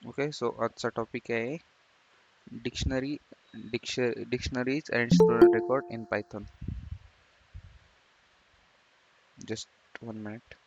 Okay, so आजचा topic आहे dictionary dictionaries and student record in Python. Just 1 minute.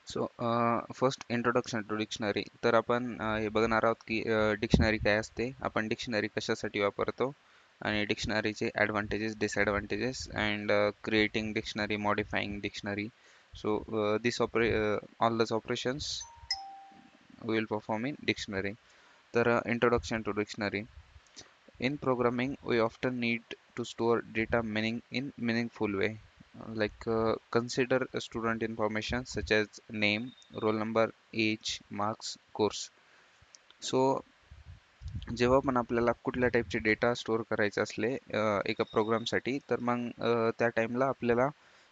So first introduction to dictionary. तर आपण हे बघणार आहोत की डिक्शनरी काय असते, आपण डिक्शनरी कशासाठी वापरतो, आणि डिक्शनरीचे advantages, disadvantages, and creating dictionary, modifying dictionary. So this all these operations will perform in dictionary. तर introduction to dictionary. In programming, we often need to store data meaning in meaningful way. Consider student information such as name, roll number, age, marks, course. So जेव्हा पण आपल्याला कुठल्या टाईपचे data store करायचे असले एका प्रोग्रामसाठी, तर मग त्या टाईमला आपल्याला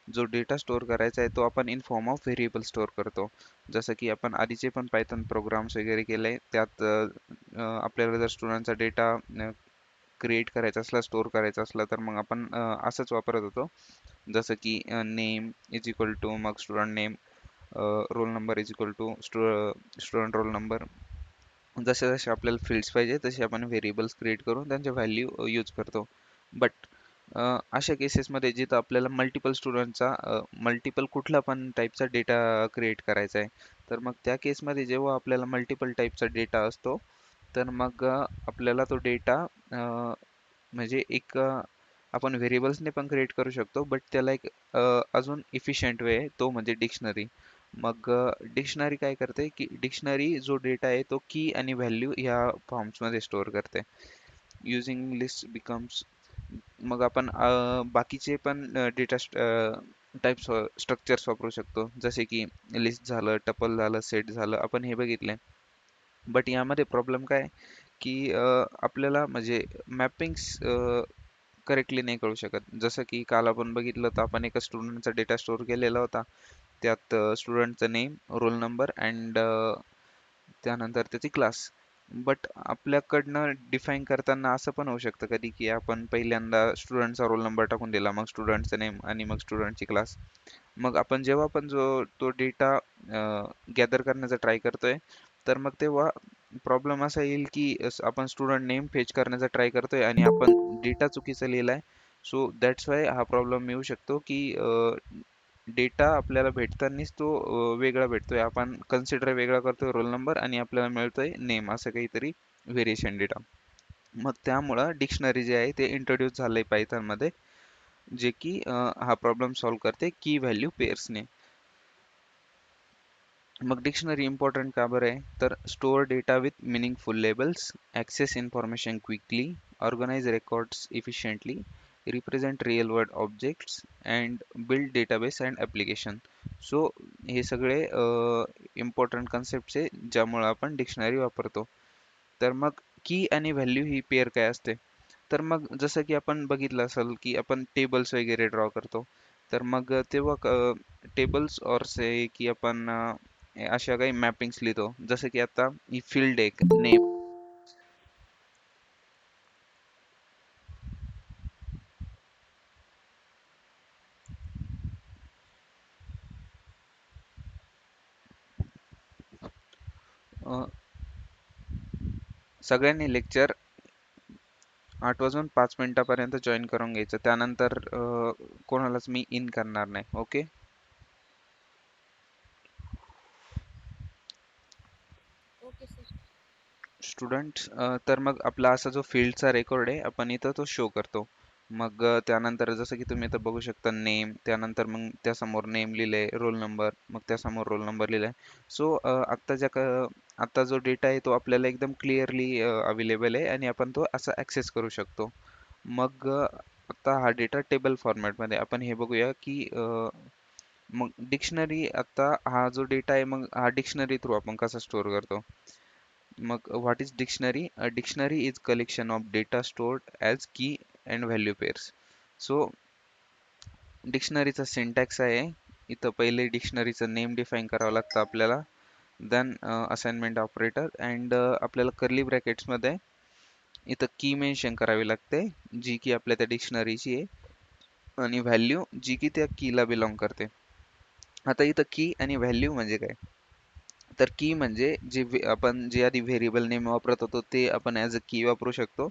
जो डेटा स्टोअर करायचा आहे तो आपण in form of variable store करतो. जसं की आपण आधीचे पण पायथन प्रोग्राम्स वगैरे केले, त्यात आपल्याला जर स्टुडंटचा डेटा क्रिएट करायचा असला, स्टोअर करायचा असला, तर मग आपण असंच वापरत होतो. जसं की नेम इज इक्वल टू मग student name, roll number is equal to student roll number. जसे जसे आपल्याला फील्ड्स पाहिजे तसे आपण व्हेरिएबल्स क्रिएट करून त्यांचे व्हॅल्यू यूज करतो. बट अशा केसेसमध्ये जिथं आपल्याला मल्टिपल स्टुडंटचा मल्टिपल कुठला पण टाईपचा डेटा क्रिएट करायचा आहे, तर मग त्या केसमध्ये जेव्हा आपल्याला मल्टिपल टाईपचा डेटा असतो, तर मग आपल्याला तो डेटा म्हणजे आपण व्हेरिएबल्सने पण क्रिएट करू शकतो, बट त्याला एक अजून इफिशियंट वे आहे, तो म्हणजे डिक्शनरी. मग डिक्शनरी काय करते की डिक्शनरी जो डेटा आहे तो की आणि व्हॅल्यू ह्या फॉर्म्समध्ये स्टोअर करते. Using list becomes. मग आपण बाकीचे पण डेटा टाईप्स स्ट्रक्चर्स वापरू शकतो, जसे की लिस्ट झालं, टपल झालं, सेट झालं, आपण हे बघितले. बट यामध्ये प्रॉब्लेम काय की आपल्याला म्हणजे मॅपिंग्स करेक्टली नाही कळू शकत. जसं की काल आपण बघितलं तर आपण एका स्टुडंटचा डेटा स्टोअर केलेला होता. त्यात स्टुडंटचं नेम, रोल नंबर अँड त्यानंतर त्याची क्लास. बट आपल्याकडनं डिफाईन करताना असं पण होऊ शकतं कधी की आपण पहिल्यांदा स्टुडंटचा रोल नंबर टाकून दिला, मग स्टुडंटचं नेम आणि मग स्टुडंटची क्लास. मग आपण जेव्हा पण तो डेटा गॅदर करण्याचा ट्राय करतोय, तर मग तेव्हा प्रॉब्लेम असा येईल की आपण स्टुडंट नेम फेच करण्याचा ट्राय करतोय आणि आपण डेटा चुकीचा लिहिलाय. सो दॅट्स वाय हा प्रॉब्लेम येऊ शकतो की डेटा आपल्याला भेटतानाच तो वेगळा भेटतोय. आपण कन्सिडर वेगळा करतोय रोल नंबर आणि आपल्याला मिळतोय नेम, असं काहीतरी व्हेरिएशन डेटा. मग त्यामुळं डिक्शनरी जे आहे ते इंट्रोड्यूस झालंय पायथनमध्ये, जे की हा प्रॉब्लेम सॉल्व्ह करते की व्हॅल्यू पेअर्सने. मग डिक्शनरी इम्पॉर्टंट का बरं आहे, तर store data with meaningful labels, access information quickly, organise records efficiently, represent real world objects and build database and application. So हे सगळे इम्पॉर्टंट कन्सेप्ट्स आहे ज्यामुळं आपण डिक्शनरी वापरतो. तर मग की आणि व्हॅल्यू ही पेअर काय असते, तर मग जसं की आपण बघितलं असेल की आपण टेबल्स वगैरे ड्रॉ करतो, तर मग तेव्हा टेबल्स और से की आपण अशा काही मॅपिंग्स लिहितो, जसं की आता ही फील्ड एक नेम. सगळ्यांनी लेक्चर 8 वाजून 5 मिनिटापर्यंत जॉईन करून घ्यायचं, त्यानंतर कोणालाच मी इन करणार नाही. Okay okay sir. स्टुडंट्स. तर मग आपला असा जो फील्डचा रेकॉर्ड आहे आपण इथं तो शो करतो. मग त्यानंतर जसं की तुम्ही इथं बघू शकता नेम, त्यानंतर मग त्यासमोर नेम लिहिलंय, रोल नंबर, मग त्यासमोर रोल नंबर लिहिलाय. सो आत्ता जो डेटा आहे तो आपल्याला एकदम क्लिअरली अवेलेबल आहे आणि आपण तो असा ॲक्सेस करू शकतो. मग आता हा डेटा टेबल फॉर्मॅटमध्ये आपण हे बघूया की मग डिक्शनरी आता हा जो डेटा आहे मग हा डिक्शनरी थ्रू आपण कसा स्टोअर करतो. मग what is dictionary? A dictionary is collection of data stored as key and value pairs. So डिक्शनरीचा सिंटॅक्स आहे, इथं पहिले डिक्शनरीचं नेम डिफाईन करावं लागतं आपल्याला, देन असाइनमेंट ऑपरेटर अँड आपल्याला कर्ली ब्रॅकेट्समध्ये इथं की मेन्शन करावी लागते जी की आपल्या त्या डिक्शनरीची आहे, आणि व्हॅल्यू जी की त्या कीला बिलॉंग करते. आता इथं की आणि व्हॅल्यू म्हणजे काय? तर की म्हणजे आपण जे आधी व्हेरिएबल नेम वापरत होतो ते आपण ॲज अ की वापरू शकतो,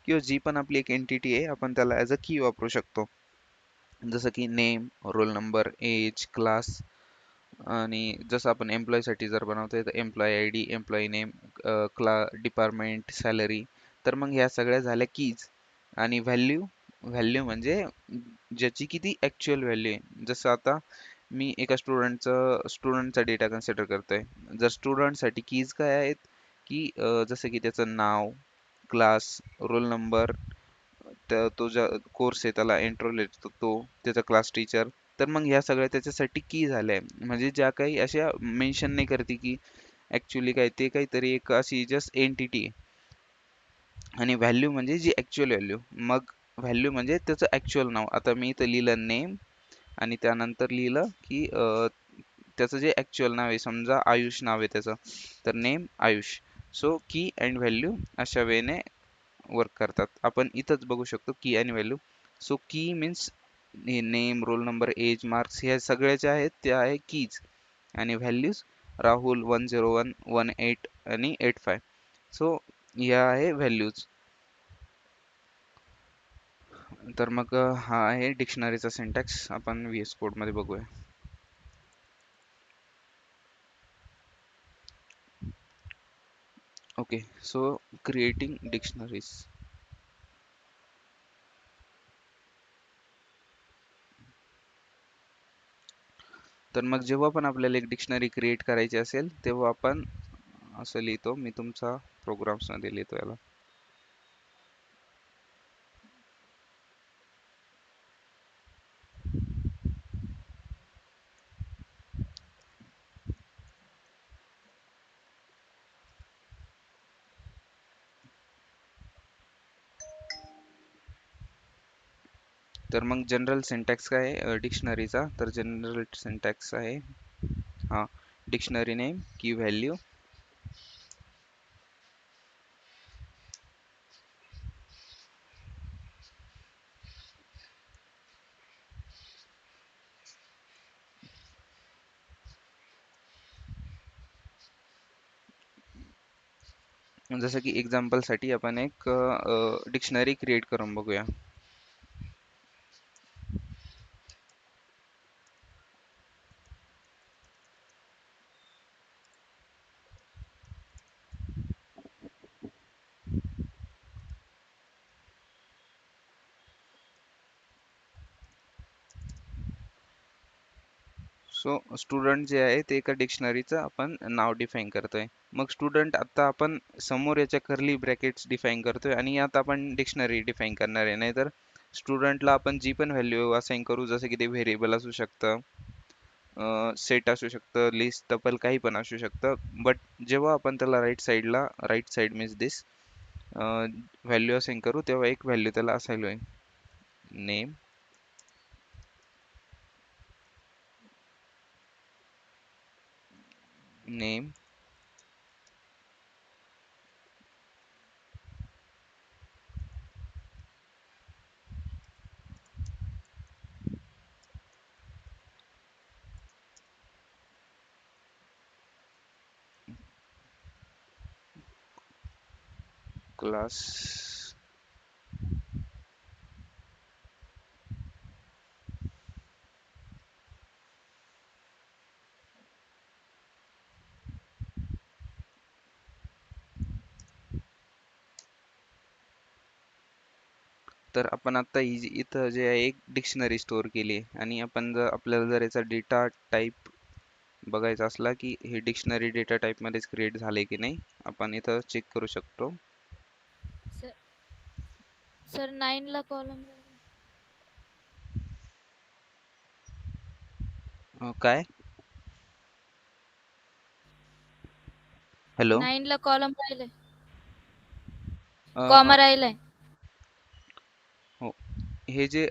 किंवा जी पण आपली एक एंटिटी आहे आपण त्याला ॲज अ की वापरू शकतो. जसं की name, roll number, age, class, आणि जसं आपण एम्प्लॉयसाठी जर बनवतोय तर employee I D, employee name, department, salary. तर मग ह्या सगळ्या झाल्या कीज. आणि व्हॅल्यू, व्हॅल्यू म्हणजे ज्याची की ती ॲक्च्युअल व्हॅल्यू आहे. जसं आता मी एका स्टुडंटचा डेटा कन्सिडर करतोय. जर स्टुडंटसाठी कीज काय आहेत की जसं की त्याचं नाव, क्लास, रोल नंबर, तो ज्या कोर्स आहे त्याला एनरोल येतो तो, त्याचा क्लास टीचर. तर मग ह्या सगळ्या त्याच्यासाठी की झाल्या आहे, म्हणजे ज्या काही अशा मेन्शन नाही करते की ॲक्च्युली काय, ते काहीतरी एक अशी जस्ट एंटिटी आहे. आणि व्हॅल्यू म्हणजे जी ॲक्च्युअल व्हॅल्यू. मग व्हॅल्यू म्हणजे त्याचं ॲक्च्युअल नाव. आता मी इथं लिहिलं नेम आणि त्यानंतर लिहिलं की त्याचं जे ॲक्च्युअल नाव आहे, समजा आयुष नाव आहे त्याचं, तर नेम आयुष. सो की अँड व्हॅल्यू अशा वेने वर्क करतात. आपण इथंच बघू शकतो की आणि value. So key means name, roll number, age, marks ह्या सगळ्या ज्या आहेत त्या आहे कीज. आणि व्हॅल्यूज राहुल 101, 18 आणि 85. सो या आहे व्हॅल्यूज. तर मग हा आहे डिक्शनरीचा सिंटॅक्स. आपण व्ही एस कोडमध्ये बघूया. Okay, so creating dictionaries. तर मग जेव्हा पण आपल्याला एक डिक्शनरी क्रिएट करायची असेल तेव्हा आपण असं लिहितो. मी तुमचा प्रोग्राम्समध्ये लिहितो याला. तर मग जनरल सिंटॅक्स काय आहे डिक्शनरीचा? तर जनरल सिंटॅक्स आहे हा, डिक्शनरी नेम, की व्हॅल्यू, जसं की एक्झाम्पलसाठी आपण एक डिक्शनरी क्रिएट करून बघूया. सो स्टुडंट जे आहे ते एका डिक्शनरीचं आपण नाव डिफाईन करतोय. मग स्टुडंट आता आपण समोर याच्या कर्ली ब्रॅकेट्स डिफाईन करतोय आणि यात आपण डिक्शनरी डिफाईन करणार आहे. नाहीतर स्टुडंटला आपण जी पण व्हॅल्यू असाइन करू, जसं की ते व्हेरिएबल असू शकतं, सेट असू शकतं, लिस्ट, टपल, काही पण असू शकतं. बट जेव्हा आपण त्याला राईट साईड मीन्स दिस व्हॅल्यू असाइन करू तेव्हा एक व्हॅल्यू त्याला असाइन होईल. Name, name, class. तर आपण आता इथं जे आहे एक डिक्शनरी स्टोअर केली आहे, आणि आपण जर आपल्याला जर याचा डेटा टाईप बघायचा असला की हे डिक्शनरी डेटा टाईपमध्येच क्रिएट झाले की नाही, आपण इथं चेक करू शकतो. सर सर 9 ला कॉलम काय? हॅलो. 9 ला कॉलम राहिलाय. अ, अ, कॉमा राहिलाय. हो. हे जे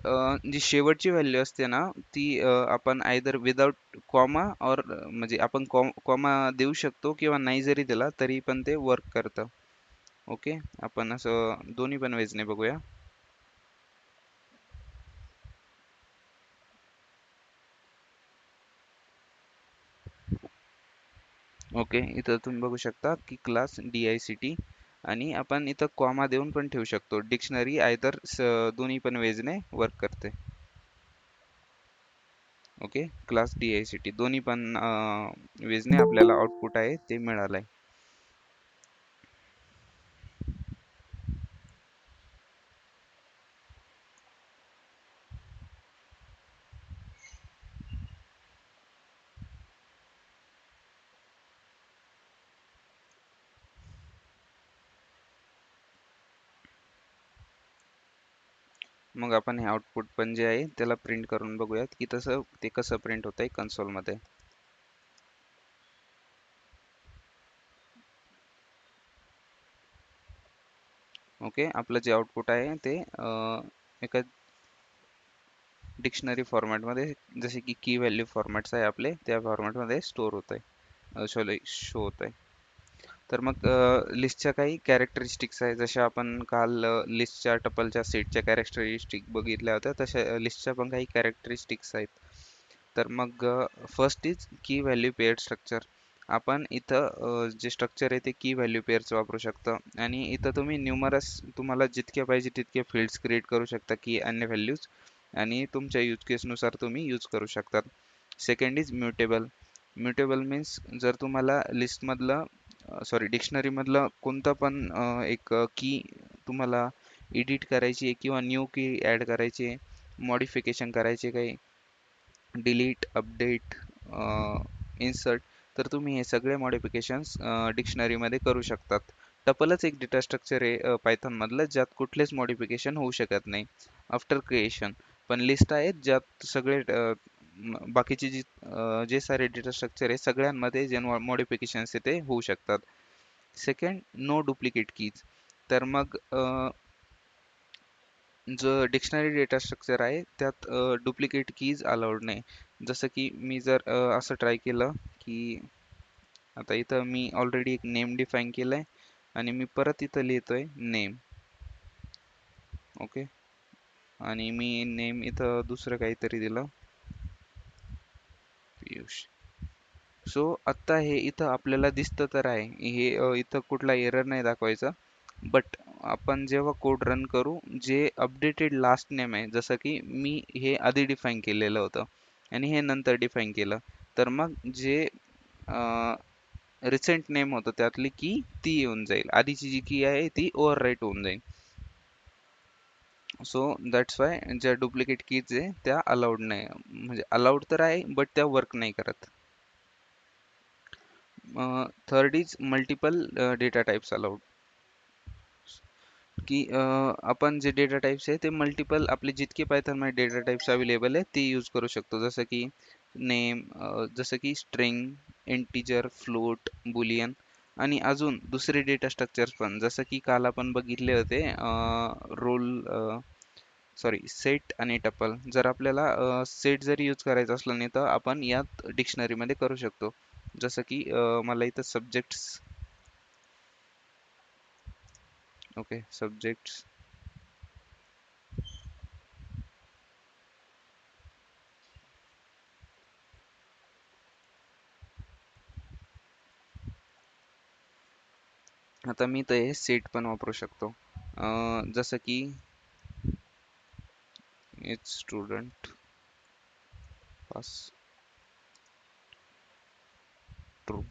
जी शेवटची व्हॅल्यू असते ना, ती आपण आयदर विदाउट कॉमा और म्हणजे आपण कॉमा देऊ शकतो किंवा नाही जरी दिला तरी पण ते वर्क करतं. ओके. आपण असं दोन्ही पण वेजने बघूया. ओके. इथं तुम्ही बघू शकता की क्लास DICT आणि आपण इथं कॉमा देऊन पण ठेवू शकतो. डिक्शनरी आयदर दोन्ही पण वेजने वर्क करते. ओके. क्लास DICT दोन्ही पण वेजने आपल्याला आउटपुट आहे ते मिळालंय. मग आपण हे आउटपुट पण जे आहे त्याला प्रिंट करून बघूयात की तसं ते कसं प्रिंट होतंय कन्सोलमध्ये. ओके. आपलं जे आउटपुट आहे ते एका डिक्शनरी फॉर्मॅटमध्ये जसे की की व्हॅल्यू फॉर्मॅट्स आहे आपले त्या फॉर्मॅटमध्ये स्टोअर होत आहे सॉरी शो होत आहे. तर मग लिस्टच्या काही कॅरेक्टरिस्टिक्स आहे जशा आपण काल लिस्टच्या टपलच्या सेटच्या कॅरेक्टरिस्टिक बघितल्या होत्या तशा लिस्टच्या पण काही कॅरेक्टरिस्टिक्स आहेत. तर मग फर्स्ट इज की व्हॅल्यू पेअर स्ट्रक्चर. आपण इथं जे स्ट्रक्चर आहे ते की व्हॅल्यू पेअरचं वापरू शकता आणि इथं तुम्ही न्यूमरस तुम्हाला जितके पाहिजे तितके फील्ड्स क्रिएट करू शकता की अन्य व्हॅल्यूज आणि तुमच्या यूज केसनुसार तुम्ही यूज करू शकतात. Second is mutable. Mutable means जर तुम्हाला लिस्टमधलं डिक्शनरीमधलं कोणतं पण एक की तुम्हाला एडिट करायची आहे किंवा न्यू की ॲड करायची आहे, मॉडिफिकेशन करायचे काही डिलीट, अपडेट, इन्सर्ट तर तुम्ही हे सगळे मॉडिफिकेशन्स डिक्शनरीमध्ये करू शकतात. टपलच एक डेटा स्ट्रक्चर आहे पायथॉनमधलं ज्यात कुठलेच मॉडिफिकेशन होऊ शकत नाही आफ्टर क्रिएशन. पण लिस्ट आहेत ज्यात सगळे बाकीचे जे सारे डेटा स्ट्रक्चर आहे सगळ्यांमध्ये जे मॉडिफिकेशन्स आहे ते होऊ शकतात. Second, no duplicate keys. तर मग जो डिक्शनरी डेटा स्ट्रक्चर आहे त्यात डुप्लिकेट कीज अलाउड नाही. जसं की मी जर असं ट्राय केलं की आता इथं मी ऑलरेडी एक नेम डिफाईन केलंय आणि मी परत इथं लिहितोय नेम. ओके. आणि मी नेम इथं दुसरं काहीतरी दिलं पियुष. सो आत्ता हे इथं आपल्याला दिसतं तर आहे हे इथं कुठला एरर नाही दाखवायचा. बट आपण जेव्हा कोड रन करू जे अपडेटेड लास्ट नेम आहे जसं की मी हे आधी डिफाईन केलेलं होतं आणि हे नंतर डिफाईन केलं तर मग जे रिसेंट नेम होतं त्यातली की ती येऊन जाईल आधीची जी की आहे ती ओव्हर राईट होऊन जाईल. सो दॅट्स वाय ज्या डुप्लिकेट कीज आहे त्या अलाउड नाही म्हणजे अलाउड तर आहे बट त्या वर्क नाही करत. Third is multiple data types allowed. की आपण जे डेटा टाइप्स आहे ते मल्टिपल आपले जितके पायथॉनमध्ये डेटा टाइप्स अवेलेबल आहे ते यूज करू शकतो जसं की नेम, जसं की स्ट्रिंग, इंटिजर, फ्लोट, बुलियन आणि अजून दुसरे डेटा स्ट्रक्चर्स पण जसं की काल आपण बघितले होते रोल सेट आणि टपल. जर आपल्याला सेट जरी यूज करायचं असलं नाही तर आपण यात डिक्शनरीमध्ये करू शकतो. जसं की मला इथं सब्जेक्ट्स. ओके. सब्जेक्ट्स. आता मी तर हे सेट पण वापरू शकतो जसं की इच स्टुडंट पास ट्रू.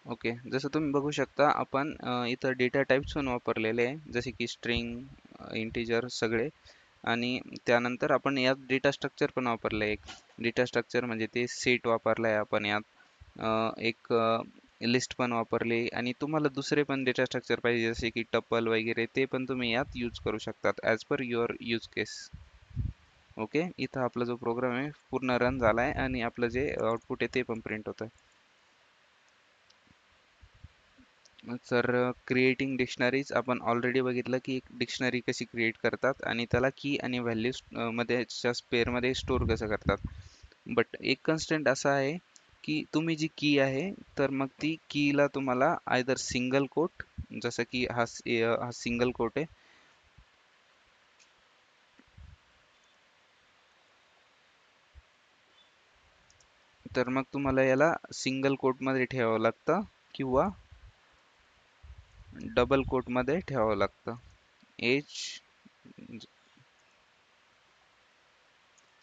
ओके, जसं तुम्ही बघू शकता आपण इथं डेटा टाइप्स पण वापरलेले आहे, जसे की स्ट्रिंग, इंटिजर सगळे. आणि त्यानंतर आपण यात डेटा स्ट्रक्चर पण वापरलं आहे. एक डेटा स्ट्रक्चर म्हणजे ते सेट वापरला आहे आपण यात. एक लिस्ट पण वापरली आणि तुम्हाला दुसरे पण डेटा स्ट्रक्चर पाहिजे जसे की टपल वगैरे ते पण तुम्ही यात यूज करू शकतात as per your use case. Okay, इथं आपला जो प्रोग्राम आहे पूर्ण रन झाला आहे आणि आपलं जे आउटपुट आहे ते पण प्रिंट होतं. तर क्रिएटिंग डिक्शनरीज आपण ऑलरेडी बघितलं की एक डिक्शनरी कशी क्रिएट करतात आणि त्याला की आणि व्हॅल्यूज मध्ये पेअरमध्ये स्टोअर कसं करतात. बट एक कन्स्टंट असा आहे की तुम्ही जी की आहे तर मग ती कीला तुम्हाला आयदर सिंगल कोट, जसं की हा सिंगल कोट आहे, तर मग तुम्हाला याला सिंगल कोटमध्ये ठेवावं लागतं किंवा डबल कोटमध्ये ठेवावं लागतं. एज,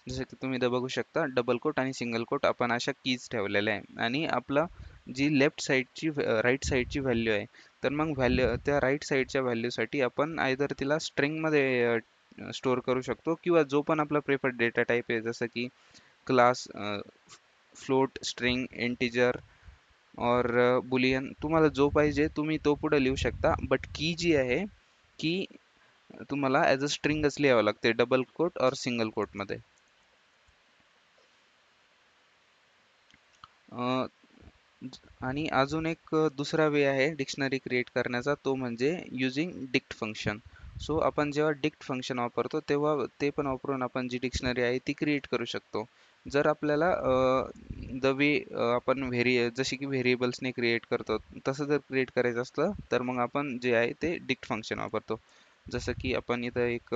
जसं की तुम्ही इथं बघू शकता डबल कोट आणि सिंगल कोट आपण अशा कीज ठेवलेल्या आहे. आणि आपला जी लेफ्ट साईडची राईट साईडची व्हॅल्यू आहे तर मग त्या राईट साईडच्या व्हॅल्यूसाठी आपण आयदर तिला स्ट्रिंगमध्ये स्टोअर करू शकतो किंवा जो पण आपला प्रेफर्ड डेटा टाईप आहे जसं की क्लास, फ्लोट, स्ट्रिंग, इंटिजर और बुलियन, तुम्हाला जो पाहिजे तुम्ही तो पुढे लिहू शकता. बट की जी आहे की तुम्हाला ॲज अ स्ट्रिंगच लिहावं लागते डबल कोट और सिंगल कोटमध्ये. आणि अजून एक दुसरा वे आहे डिक्शनरी क्रिएट करण्याचा, तो म्हणजे युजिंग डिक्ट फंक्शन. सो आपण जेव्हा डिक्ट फंक्शन वापरतो तेव्हा ते पण वापरून आपण जी डिक्शनरी आहे ती क्रिएट करू शकतो. जर आपल्याला द वे आपण जशी की व्हेरिएबल्सने क्रिएट करतो तसं जर क्रिएट करायचं असलं तर मग आपण जे आहे ते डिक्ट फंक्शन वापरतो. जसं की आपण इथं एक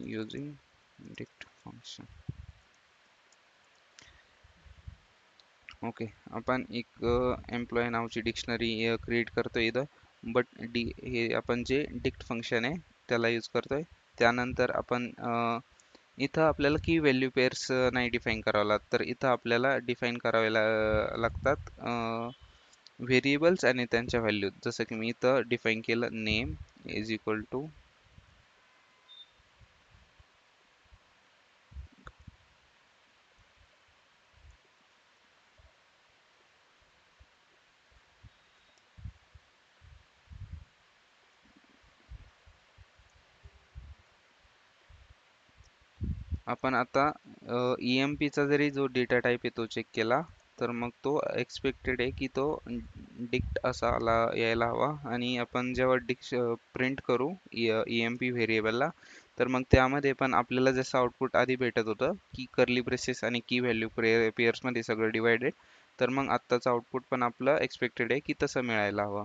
युजिंग डिक्ट फंक्शन. ओके, आपण एक एम्प्लॉय नावाची डिक्शनरी क्रिएट करतोय इथं. बट हे आपण जे डिक्ट फंक्शन आहे त्याला यूज करतोय. त्यानंतर आपण इथं आपल्याला की व्हॅल्यू पेअर्स नाही डिफाईन करावं लागत, तर इथं आपल्याला डिफाईन करावे लागतात व्हेरिएबल्स आणि त्यांच्या व्हॅल्यूज. जसं की मी इथं डिफाईन केलं नेम इज इक्वल टू, आपण आता EMPचा जरी जो डेटा टाईप आहे तो चेक केला तर मग तो एक्सपेक्टेड आहे की तो डिक्ट असा यायला हवा. आणि आपण जेव्हा प्रिंट करू EMP व्हेरिएबलला तर मग त्यामध्ये पण आपल्याला जसं आउटपुट आधी भेटत होतं की कर्ली ब्रेसेस आणि की व्हॅल्यू पेअर्समध्ये सगळं डिवायडेड, तर मग आत्ताचं आउटपुट पण आपलं एक्सपेक्टेड आहे की तसं मिळायला हवं.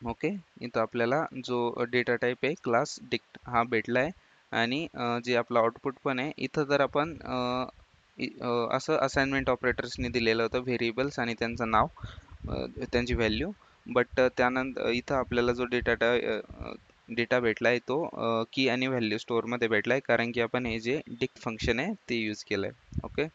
ओके, इथं आपल्याला जो डेटा टाईप आहे क्लास डिक्ट हा भेटला आहे. आणि जे आपलं आउटपुट पण आहे इथं जर आपण असं असाइनमेंट ऑपरेटर्सनी दिलेलं होतं व्हेरिएबल्स आणि त्यांचं नाव, त्यांची व्हॅल्यू. बट त्यानंतर इथं आपल्याला जो डेटा भेटला आहे तो की आणि व्हॅल्यू स्टोअरमध्ये भेटला आहे कारण की आपण हे जे डिक्ट फंक्शन आहे ते यूज केलं आहे. ओके,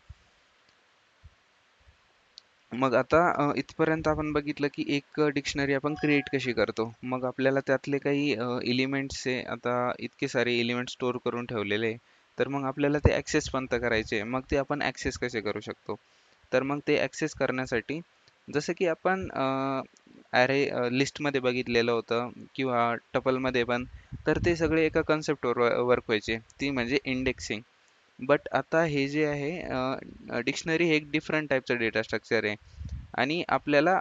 मग आता इथपर्यंत आपण बघितलं की एक डिक्शनरी आपण क्रिएट कशी करतो. मग आपल्याला त्यातले काही एलिमेंट्स आहे, आता इतके सारे एलिमेंट स्टोअर करून ठेवलेले आहे, तर मग आपल्याला ते ॲक्सेस पण तर करायचे. मग ते आपण ॲक्सेस कसे करू शकतो. तर मग ते ॲक्सेस करण्यासाठी जसं की आपण ॲरे लिस्टमध्ये बघितलेलं होतं किंवा टपलमध्ये पण, तर ते सगळे एका कन्सेप्टवर वर्क व्हायचे, ती म्हणजे इंडेक्सिंग. बट आता हे जे आहे डिक्शनरी हे एक डिफरंट टाईपचं डेटा स्ट्रक्चर आहे आणि आपल्याला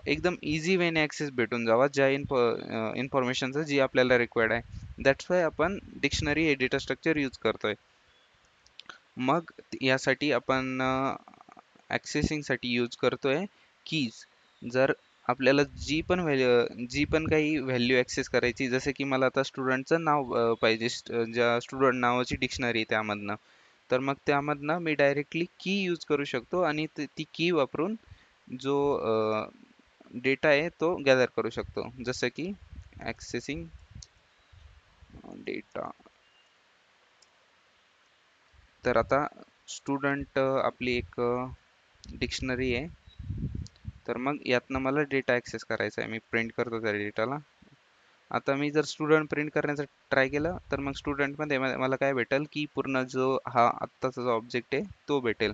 एकदम इझी वेने ॲक्सेस भेटून जावा ज्या इन्फॉर्मेशनचं जी आपल्याला रिक्वायर्ड आहे. दॅट्स वाय आपण डिक्शनरी हे डेटा स्ट्रक्चर यूज करतोय. मग यासाठी आपण ॲक्सेसिंगसाठी यूज करतोय कीज. जर आपल्याला जी पण काही व्हॅल्यू ॲक्सेस करायची, जसं की मला आता स्टुडंटचं नाव पाहिजे, ज्या स्टुडंट नावाची डिक्शनरी त्यामधनं, तर मग त्यामधनं मी डायरेक्टली की यूज करू शकतो आणि ती की वापरून जो डेटा आहे तो गॅदर करू शकतो. जसं की ॲक्सेसिंग डेटा. तर आता स्टुडंट आपली एक डिक्शनरी आहे. तर मग यातनं मला डेटा ॲक्सेस करायचा आहे. मी प्रिंट करतो त्या डेटाला. आता मी जर स्टुडंट प्रिंट करण्याचा ट्राय केलं तर मग स्टुडंटमध्ये मला काय भेटेल की पूर्ण जो हा आत्ताचा जो ऑब्जेक्ट आहे तो भेटेल.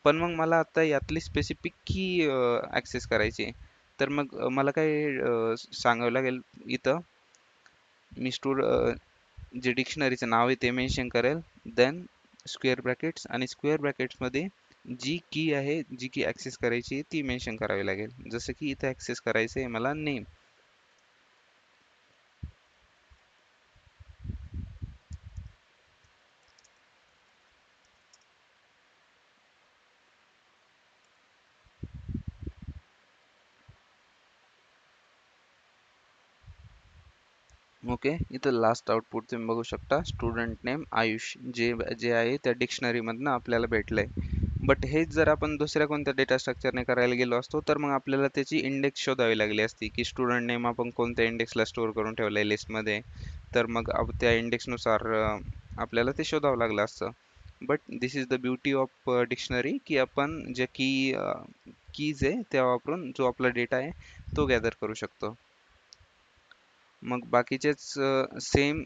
पण मग मला आता यातली स्पेसिफिक की ॲक्सेस करायची आहे. तर मग मला काय सांगावं लागेल इथं. मी जे डिक्शनरीचं नाव आहे ते मेन्शन करेल. देन स्क्वेअर ब्रॅकेट्स आणि स्क्वेअर ब्रॅकेट्समध्ये जी की आहे, जी की ॲक्सेस करायची आहे ती मेन्शन करावी लागेल. जसं की इथं ॲक्सेस करायचं आहे मला नेम. ओके, इथं लास्ट आउटपुट तुम्ही बघू शकता स्टुडंट नेम आयुष जे जे आहे त्या डिक्शनरीमधनं आपल्याला भेटलंय. बट हेच जर आपण दुसऱ्या कोणत्या डेटा स्ट्रक्चरने करायला गेलो असतो तर मग आपल्याला त्याची इंडेक्स शोधावी लागली असती की स्टुडंट नेम आपण कोणत्या इंडेक्सला स्टोअर करून ठेवलंय लिस्टमध्ये. तर मग त्या इंडेक्सनुसार आपल्याला ते शोधावं लागलं असतं. But this is the beauty of dictionary की आपण ज्या कीज आहे त्या वापरून जो आपला डेटा आहे तो गॅदर करू शकतो. मग बाकीचेच सेम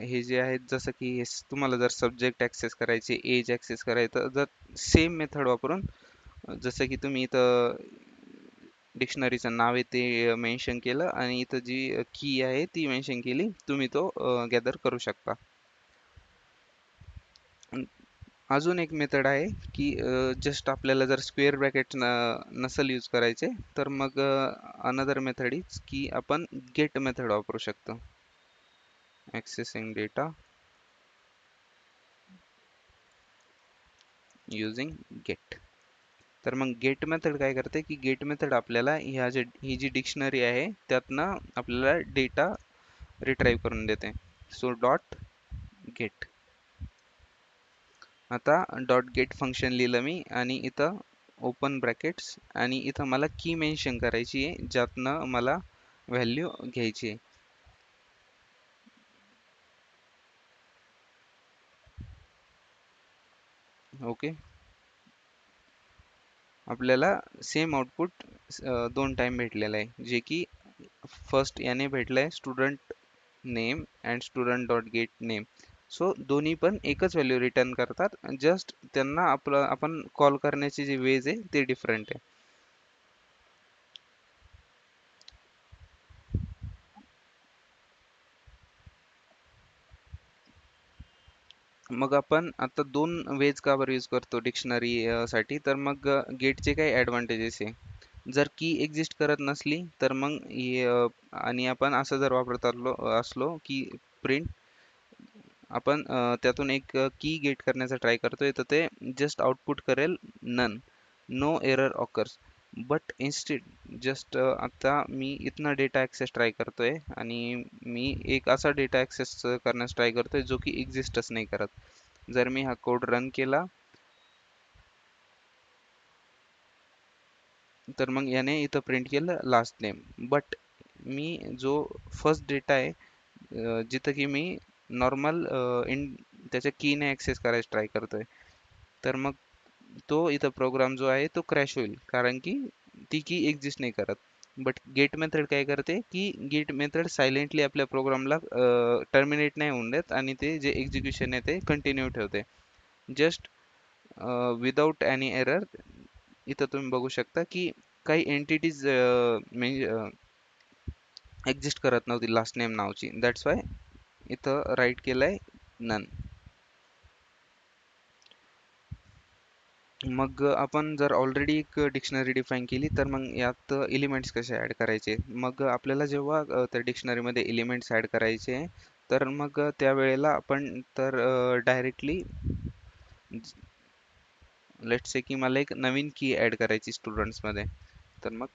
हे जे आहेत जसं की तुम्हाला जर सब्जेक्ट ॲक्सेस करायचे, एज ॲक्सेस करायचं जर सेम मेथड वापरून जसं की तुम्ही इथं डिक्शनरीचं नाव आहे ते मेन्शन केलं आणि इथं जी की आहे ती मेन्शन केली, तुम्ही तो गॅदर करू शकता. अजून एक मेथड आहे की जस्ट आपल्याला जर स्क्वेअर ब्रॅकेट नसेल यूज करायचे तर मग अनदर मेथड इज की आपण गेट मेथड वापरू शकतो. ॲक्सेसिंग डेटा युजिंग गेट. तर मग गेट मेथड काय करते की गेट मेथड आपल्याला ही जी डिक्शनरी आहे त्यातनं आपल्याला डेटा रिट्राईव्ह करून देते. So dot gate. आता डॉट गेट फंक्शन लिहिलं मी आणि इथं ओपन ब्रॅकेट्स आणि इथं मला की मेन्शन करायची आहे ज्यातनं मला व्हॅल्यू घ्यायची आहे. ओके, आपल्याला सेम आउटपुट दोन टाइम भेटलेलं आहे जे की फर्स्ट याने भेटलंय student name and student dot get name. So दोन्ही पण एकच व्हॅल्यू रिटर्न करतात, जस्ट त्यांना आपण कॉल करण्याची जी वेज आहे ते डिफरंट आहे. मग आपण आता दोन वेज का बरं यूज करतो डिक्शनरी साठी, तर मग गेटचे काही ॲडव्हान्टेजेस आहे. जर की एक्झिस्ट करत नसली तर मग आणि आपण असं जर वापरत असलो की प्रिंट आपण त्यातून एक की गेट करण्याचा ट्राय करतोय तर ते जस्ट आउटपुट करेल none, no error occurs. But instead just आता मी इथनं डेटा ॲक्सेस ट्राय करतोय आणि मी एक असा डेटा ॲक्सेस करण्यास ट्राय करतोय जो की एक्झिस्टच नाही करत. जर मी हा कोड रन केला तर मग याने इथं प्रिंट केलं लास्ट नेम. बट मी जो फर्स्ट डेटा आहे जिथं की मी नॉर्मल इन त्याच्या कीने ॲक्सेस करायचं ट्राय करतोय तर मग तो इथं प्रोग्राम जो आहे तो क्रॅश होईल कारण की ती की एक्झिस्ट नाही करत. बट गेट मेथड काय करते की गेट मेथड सायलेंटली आपल्या प्रोग्रामला टर्मिनेट नाही होऊन देत आणि ते जे एक्झिक्युशन आहे ते कंटिन्यू ठेवते जस्ट विदाउट एनी एरर. इथं तुम्ही बघू शकता की काही एंटिटीज म्हणजे एक्झिस्ट करत नव्हती लास्ट नेम नावची, दॅट्स वाय इथं राईट केलंय नन. मग आपण जर ऑलरेडी एक डिक्शनरी डिफाईन केली तर मग यात एलिमेंट्स कसे ॲड करायचे. मग आपल्याला जेव्हा त्या डिक्शनरीमध्ये एलिमेंट्स ॲड करायचे तर मग त्यावेळेला आपण तर डायरेक्टली लेट्स से की मला एक नवीन की ॲड करायची स्टुडंट्समध्ये. तर मग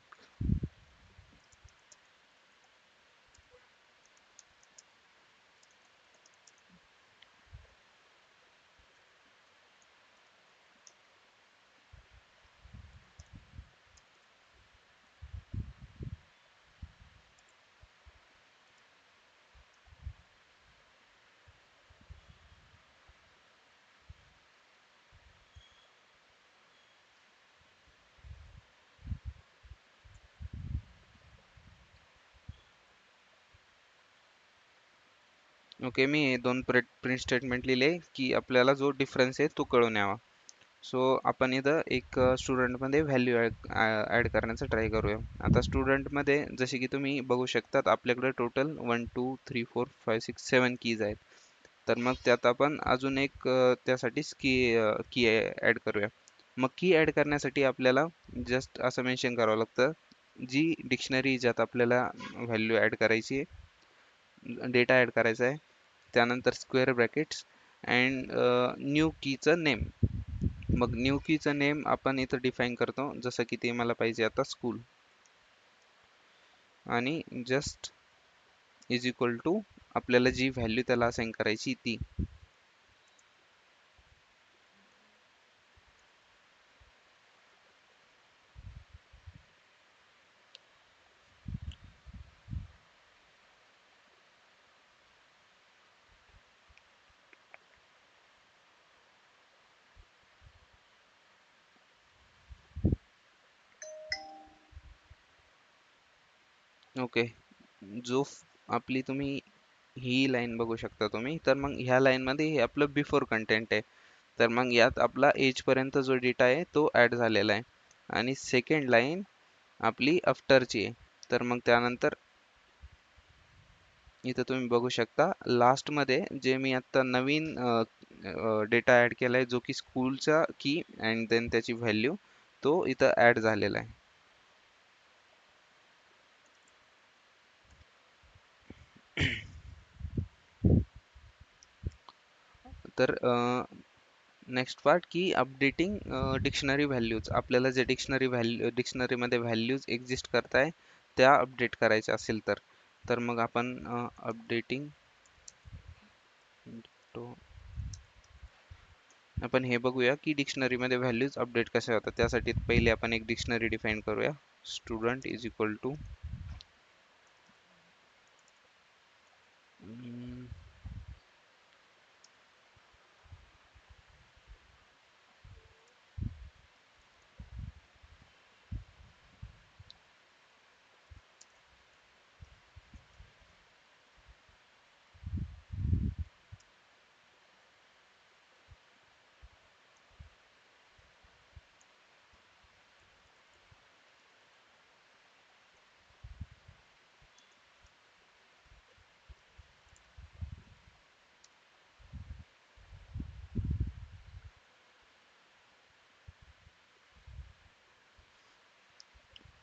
ओके, मी हे दोन प्रिंट स्टेटमेंट लिहिले की आपल्याला जो डिफरन्स आहे तो कळून यावा. सो आपण इथं एक स्टुडंटमध्ये व्हॅल्यू ॲड करण्याचा ट्राय करूया. आता स्टुडंटमध्ये जसे की तुम्ही बघू शकतात आपल्याकडे टोटल 1 2 3 4 5 6 7 कीज आहेत. तर मग त्यात आपण अजून एक त्यासाठीच की ॲड करूया. मग की ॲड करण्यासाठी आपल्याला जस्ट असं मेन्शन करावं लागतं, जी डिक्शनरी ज्यात आपल्याला व्हॅल्यू ॲड करायची आहे, डेटा ॲड करायचा आहे, त्यानंतर स्क्वेअर ब्रॅकेट्स अँड न्यू कीचं नेम. मग न्यू कीचं नेम आपण इथं डिफाईन करतो, जसं की ते मला पाहिजे आता स्कूल, आणि जस्ट इज इक्वल टू आपल्याला जी व्हॅल्यू त्याला असाइन करायची ती. ओके, जो आपली तुम्ही ही लाईन बघू शकता तुम्ही, तर मग ह्या लाईनमध्ये हे आपलं बिफोर कंटेंट आहे. तर मग यात आपला एज पर्यंत जो डेटा आहे तो ॲड झालेला आहे, आणि सेकंड लाईन आपली आफ्टरची आहे. तर मग त्यानंतर इथं तुम्ही बघू शकता लास्टमध्ये जे मी आत्ता नवीन डेटा ॲड केला आहे, जो की स्कूलचा की अँड देन त्याची व्हॅल्यू, तो इथं ॲड झालेला आहे. तर नेक्स्ट पार्ट की अपडेटिंग डिक्शनरी व्हॅल्यूज. आपल्याला जे डिक्शनरीमध्ये व्हॅल्यूज एक्झिस्ट करताय त्या अपडेट करायच्या असेल तर मग आपण अपडेटिंग, आपण हे बघूया की डिक्शनरीमध्ये व्हॅल्यूज अपडेट कशा होतात. त्यासाठी पहिले आपण एक डिक्शनरी डिफाईन करूया. Student is equal to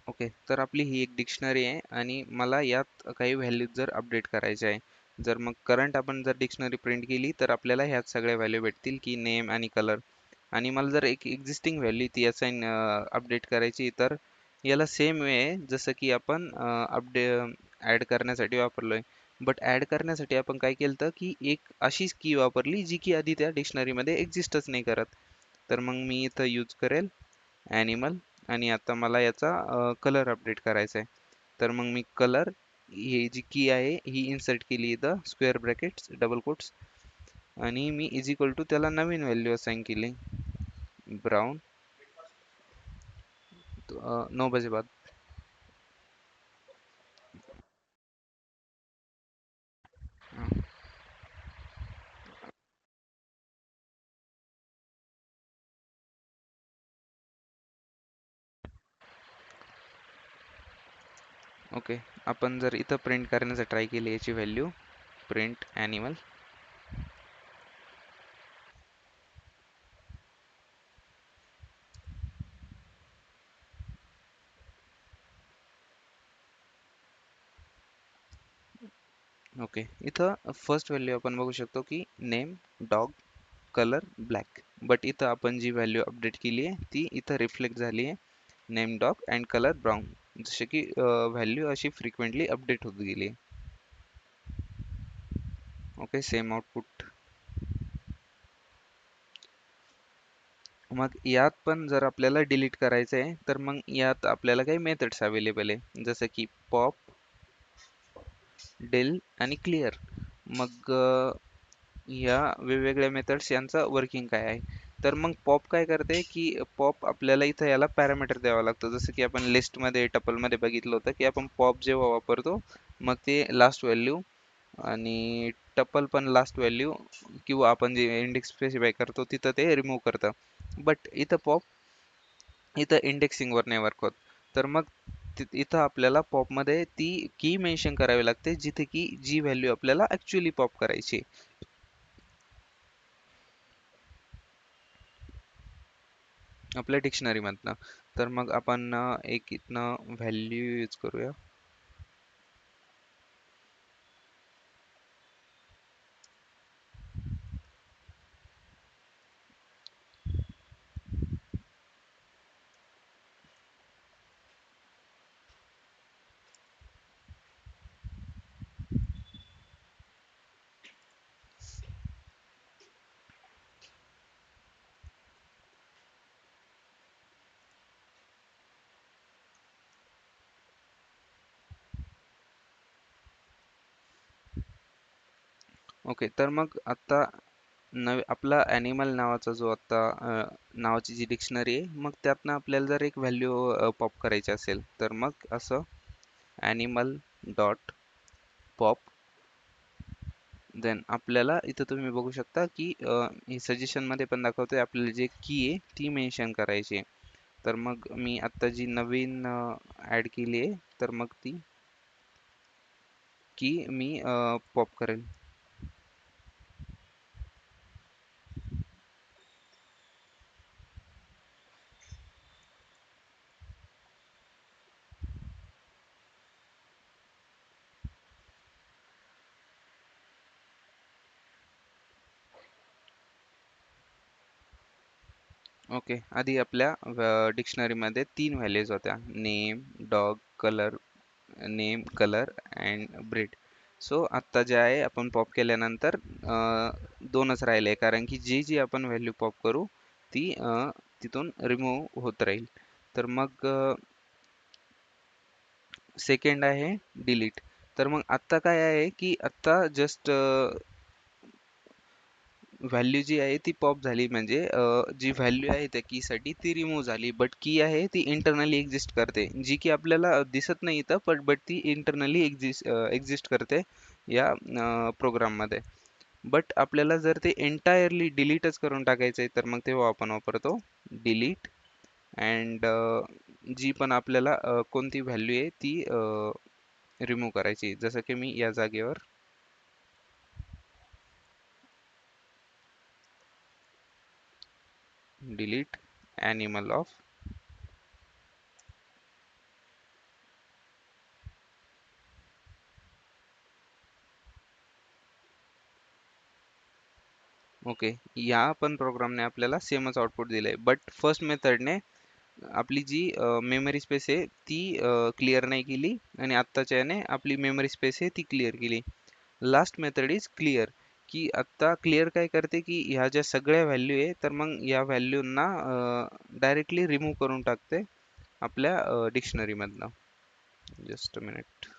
okay. तर आपली ही एक डिक्शनरी आहे आणि मला यात काही व्हॅल्यूज जर अपडेट करायचे आहे, जर मग करंट आपण जर डिक्शनरी प्रिंट केली तर आपल्याला ह्यात सगळ्या व्हॅल्यू भेटतील की नेम आणि कलर. आणि मला जर एक एक्झिस्टिंग व्हॅल्यू ती असाईन अपडेट करायची, तर याला सेम वे आहे जसं की आपण ॲड करण्यासाठी वापरलोय. बट ॲड करण्यासाठी आपण काय केलं तर की एक अशीच की वापरली जी की आधी त्या डिक्शनरीमध्ये एक्झिस्टच नाही करत. तर मग मी इथं यूज करेल ॲनिमल, आणि आता मला याचा कलर अपडेट करायचा आहे. तर मग मी कलर ही जी की आहे ही इन्सर्ट केली इथं स्क्वेअर ब्रॅकेट्स डबल कोट्स, आणि मी इज इक्वल टू त्याला नवीन व्हॅल्यू असाइन केली, ब्राऊन 9 बजे बाद. ओके, आपण जर इथं प्रिंट करण्याचा ट्राय केली याची व्हॅल्यू प्रिंट ॲनिमल. ओके, इथं फर्स्ट व्हॅल्यू आपण बघू शकतो की name dog colour black. But इथं आपण जी व्हॅल्यू अपडेट केली आहे ती इथं रिफ्लेक्ट झाली आहे name dog and colour brown, जसे की व्हॅल्यू अशी फ्रिक्वेंटली अपडेट होत गेली. Okay, same output. मग यात पण जर आपल्याला डिलीट करायचं आहे तर मग यात आपल्याला काही मेथड्स अवेलेबल आहे, जसं की पॉप, डेल आणि क्लिअर. मग ह्या वेगवेगळ्या मेथड्स यांचं वर्किंग काय आहे. तर मग पॉप काय करते की पॉप आपल्याला इथं याला पॅरामीटर द्यावं लागतं, जसं की आपण लिस्टमध्ये टपलमध्ये बघितलं होतं की आपण पॉप जेव्हा वापरतो मग ते लास्ट व्हॅल्यू आणि टपल पण लास्ट व्हॅल्यू किंवा आपण जे इंडेक्स स्पेसिफाय करतो तिथं ते रिमूव्ह करतं. बट इथं इंडेक्सिंगवर नाही वर्क होत. तर मग इथं आपल्याला पॉपमध्ये ती की मेन्शन करावी लागते जिथे की जी व्हॅल्यू आपल्याला ऍक्च्युली पॉप करायची आपल्या डिक्शनरीमधनं. तर मग आपण एक इथनं व्हॅल्यू यूज करूया. ओके, तर मग आता आपला ॲनिमल नावाचा जो आता नावाची जी डिक्शनरी आहे, मग त्यातनं आपल्याला जर एक व्हॅल्यू पॉप करायची असेल तर मग असं ॲनिमल डॉट पॉप. देन आपल्याला इथं तुम्ही बघू शकता की ही सजेशनमध्ये पण दाखवतोय आपल्याला जे की आहे ती मेन्शन करायची आहे. तर मग मी आत्ता जी नवीन ॲड केली आहे तर मग ती की मी पॉप करेल. ओके, आधी आपल्या डिक्शनरीमध्ये 3 व्हॅल्यूज होत्या: name, dog, colour, name, colour and breed. So आत्ता जे आहे आपण पॉप केल्यानंतर 2च राहिले, कारण की जी जी आपण व्हॅल्यू पॉप करू ती तिथून रिमूव्ह होत राहील. तर मग सेकंड आहे डिलीट. तर मग आत्ता काय आहे की आत्ता जस्ट व्हॅल्यू जी आहे ती पॉप झाली, म्हणजे जी व्हॅल्यू आहे त्या कीसाठी ती रिमूव्ह झाली, बट की आहे ती इंटरनली एक्झिस्ट करते, जी की आपल्याला दिसत नाही इथं, बट ती इंटरनली एक्झिस्ट करते या प्रोग्राममध्ये. बट आपल्याला जर ते एंटायरली डिलीटच करून टाकायचं आहे तर मग तेव्हा आपण वापरतो डिलीट अँड जी पण आपल्याला कोणती व्हॅल्यू आहे ती रिमूव्ह करायची. जसं की मी या जागेवर डिलीट ॲनिमल ऑफ. ओके, या पण प्रोग्रामने आपल्याला सेमच आउटपुट दिलंय, बट फर्स्ट मेथडने आपली जी मेमरी स्पेस आहे ती क्लिअर नाही केली आणि आत्ताच्या याने आपली मेमरी स्पेस आहे ती क्लिअर केली. लास्ट मेथड इज क्लिअर, की आत्ता क्लिअर काय करते की ह्या ज्या सगळ्या व्हॅल्यू आहे तर मग या व्हॅल्यूंना डायरेक्टली रिमूव्ह करून टाकते आपल्या डिक्शनरीमधनं. Just a minute.